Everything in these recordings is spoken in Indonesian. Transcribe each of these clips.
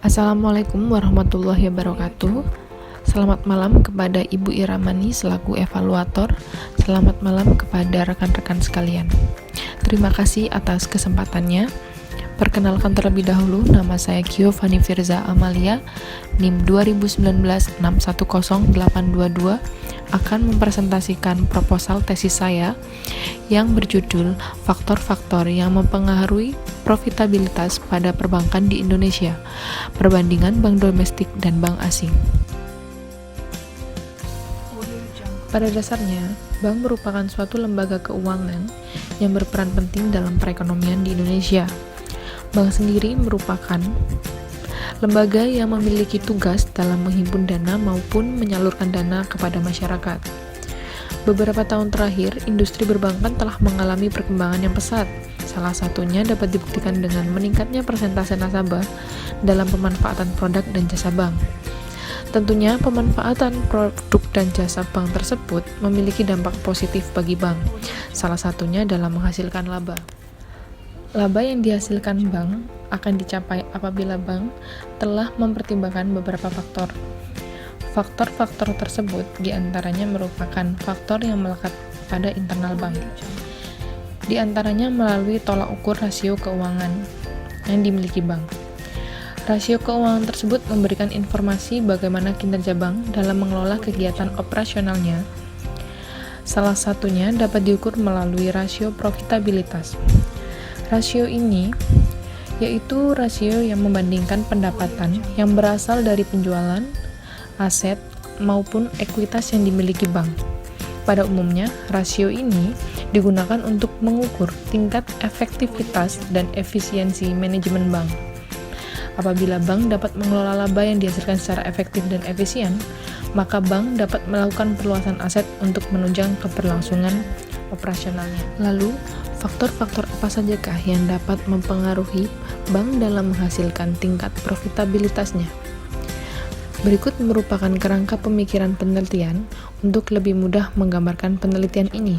Assalamualaikum warahmatullahi wabarakatuh. Selamat malam kepada Ibu Iramani selaku evaluator. Selamat malam kepada rekan-rekan sekalian. Terima kasih atas kesempatannya. Perkenalkan terlebih dahulu, nama saya Giovanni Firza Amalia, NIM 2019610822, akan mempresentasikan proposal tesis saya yang berjudul Faktor-faktor yang mempengaruhi profitabilitas pada perbankan di Indonesia, perbandingan bank domestik dan bank asing. Pada dasarnya, bank merupakan suatu lembaga keuangan yang berperan penting dalam perekonomian di Indonesia. Bank sendiri merupakan lembaga yang memiliki tugas dalam menghimpun dana maupun menyalurkan dana kepada masyarakat. Beberapa tahun terakhir, industri perbankan telah mengalami perkembangan yang pesat. Salah satunya dapat dibuktikan dengan meningkatnya persentase nasabah dalam pemanfaatan produk dan jasa bank. Tentunya, pemanfaatan produk dan jasa bank tersebut memiliki dampak positif bagi bank, salah satunya dalam menghasilkan laba. Laba yang dihasilkan bank akan dicapai apabila bank telah mempertimbangkan beberapa faktor. Faktor-faktor tersebut diantaranya merupakan faktor yang melekat pada internal bank. Di antaranya melalui tolak ukur rasio keuangan yang dimiliki bank. Rasio keuangan tersebut memberikan informasi bagaimana kinerja bank dalam mengelola kegiatan operasionalnya. Salah satunya dapat diukur melalui rasio profitabilitas. Rasio ini yaitu rasio yang membandingkan pendapatan yang berasal dari penjualan, aset, maupun ekuitas yang dimiliki bank. Pada umumnya, rasio ini digunakan untuk mengukur tingkat efektivitas dan efisiensi manajemen bank. Apabila bank dapat mengelola laba yang dihasilkan secara efektif dan efisien, maka bank dapat melakukan perluasan aset untuk menunjang keberlangsungan operasionalnya. Lalu, faktor-faktor apa sajakah yang dapat mempengaruhi bank dalam menghasilkan tingkat profitabilitasnya? Berikut merupakan kerangka pemikiran penelitian untuk lebih mudah menggambarkan penelitian ini.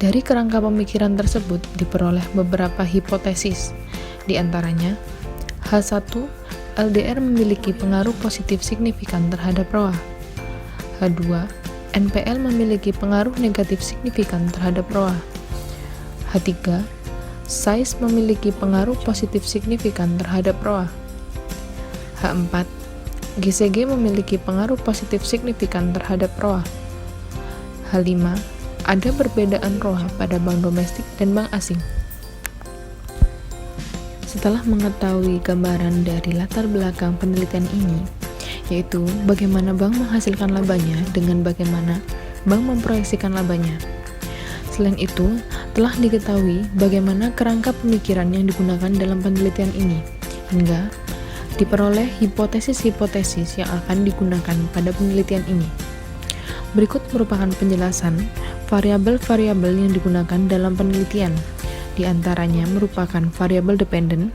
Dari kerangka pemikiran tersebut diperoleh beberapa hipotesis, di antaranya H1, LDR memiliki pengaruh positif signifikan terhadap ROA. H2, NPL memiliki pengaruh negatif signifikan terhadap ROA. H3, size memiliki pengaruh positif signifikan terhadap ROA. H4, GCG memiliki pengaruh positif signifikan terhadap ROA. H5, ada perbedaan ROA pada bank domestik dan bank asing. Setelah mengetahui gambaran dari latar belakang penelitian ini, yaitu bagaimana bank menghasilkan labanya dengan bagaimana bank memproyeksikan labanya. Selain itu, telah diketahui bagaimana kerangka pemikiran yang digunakan dalam penelitian ini, hingga diperoleh hipotesis-hipotesis yang akan digunakan pada penelitian ini. Berikut merupakan penjelasan variabel-variabel yang digunakan dalam penelitian. Di antaranya merupakan variabel dependent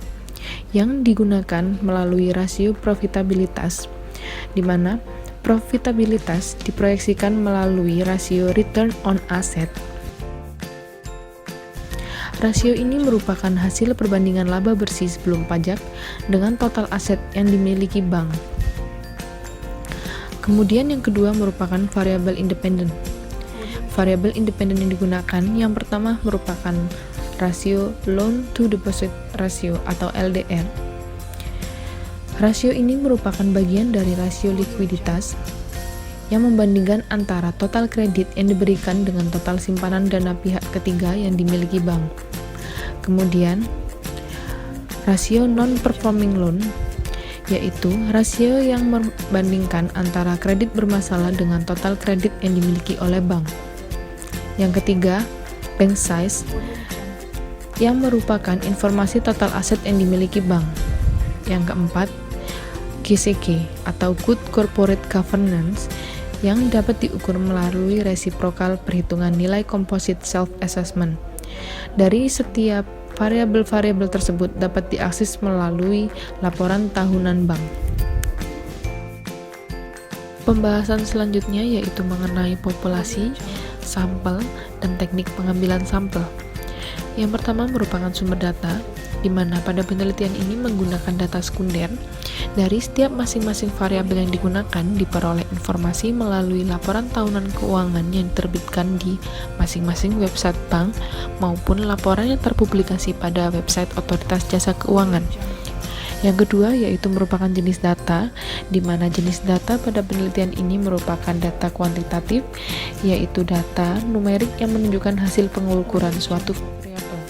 yang digunakan melalui rasio profitabilitas, di mana profitabilitas diproyeksikan melalui rasio return on asset. Rasio ini merupakan hasil perbandingan laba bersih sebelum pajak dengan total aset yang dimiliki bank. Kemudian yang kedua merupakan variabel independen. Variabel independen yang digunakan yang pertama merupakan rasio loan to deposit ratio atau LDR. Rasio ini merupakan bagian dari rasio likuiditas yang membandingkan antara total kredit yang diberikan dengan total simpanan dana pihak ketiga yang dimiliki bank. Kemudian, rasio non-performing loan, yaitu rasio yang membandingkan antara kredit bermasalah dengan total kredit yang dimiliki oleh bank. Yang ketiga, bank size, yang merupakan informasi total aset yang dimiliki bank. Yang keempat, GCG atau Good Corporate Governance yang dapat diukur melalui resiprokal perhitungan nilai composite self-assessment. Dari setiap variabel-variabel tersebut dapat diakses melalui laporan tahunan bank. Pembahasan selanjutnya yaitu mengenai populasi, sampel, dan teknik pengambilan sampel. Yang pertama merupakan sumber data, di mana pada penelitian ini menggunakan data sekunder. Dari setiap masing-masing variabel yang digunakan diperoleh informasi melalui laporan tahunan keuangan yang diterbitkan di masing-masing website bank maupun laporan yang terpublikasi pada website Otoritas Jasa Keuangan. Yang kedua yaitu merupakan jenis data, di mana jenis data pada penelitian ini merupakan data kuantitatif, yaitu data numerik yang menunjukkan hasil pengukuran suatu variabel.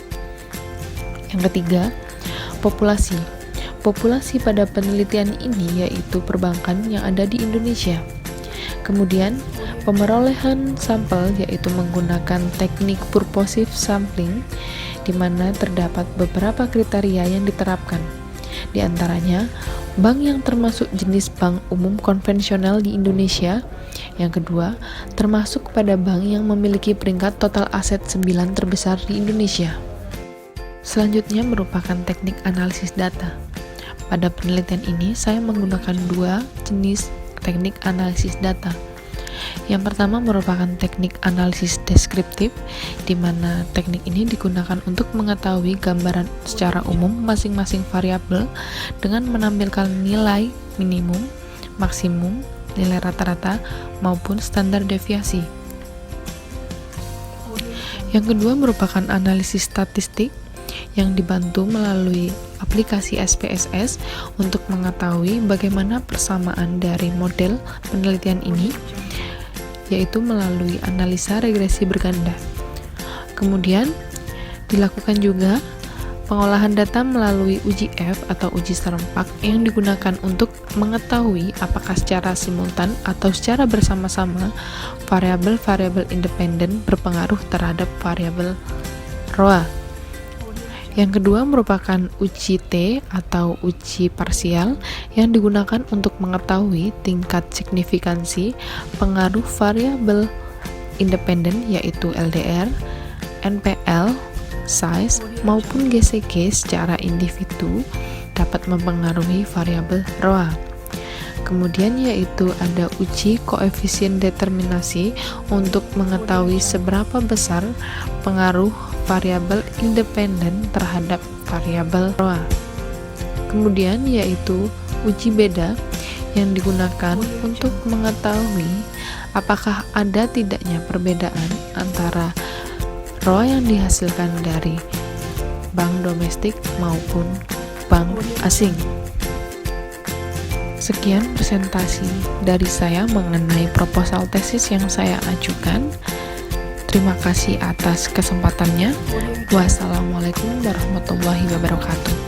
Yang ketiga, populasi. Populasi pada penelitian ini yaitu perbankan yang ada di Indonesia. Kemudian, pemerolehan sampel yaitu menggunakan teknik purposive sampling, di mana terdapat beberapa kriteria yang diterapkan. Di antaranya, bank yang termasuk jenis bank umum konvensional di Indonesia. Yang kedua, termasuk pada bank yang memiliki peringkat total aset 9 terbesar di Indonesia. Selanjutnya merupakan teknik analisis data. Pada penelitian ini, saya menggunakan dua jenis teknik analisis data. Yang pertama merupakan teknik analisis deskriptif, di mana teknik ini digunakan untuk mengetahui gambaran secara umum masing-masing variabel dengan menampilkan nilai minimum, maksimum, nilai rata-rata, maupun standar deviasi. Yang kedua merupakan analisis statistik yang dibantu melalui aplikasi SPSS untuk mengetahui bagaimana persamaan dari model penelitian ini, yaitu melalui analisa regresi berganda. Kemudian dilakukan juga pengolahan data melalui uji F atau uji serempak yang digunakan untuk mengetahui apakah secara simultan atau secara bersama-sama variabel-variabel independen berpengaruh terhadap variabel ROA. Yang kedua merupakan uji T atau uji parsial yang digunakan untuk mengetahui tingkat signifikansi pengaruh variabel independen yaitu LDR, NPL, size, maupun GCG secara individu dapat mempengaruhi variabel ROA. Kemudian yaitu ada uji koefisien determinasi untuk mengetahui seberapa besar pengaruh variabel independen terhadap variabel ROA. Kemudian yaitu uji beda yang digunakan untuk mengetahui apakah ada tidaknya perbedaan antara ROA yang dihasilkan dari bank domestik maupun bank asing. Sekian presentasi dari saya mengenai proposal tesis yang saya ajukan. Terima kasih atas kesempatannya. Wassalamualaikum warahmatullahi wabarakatuh.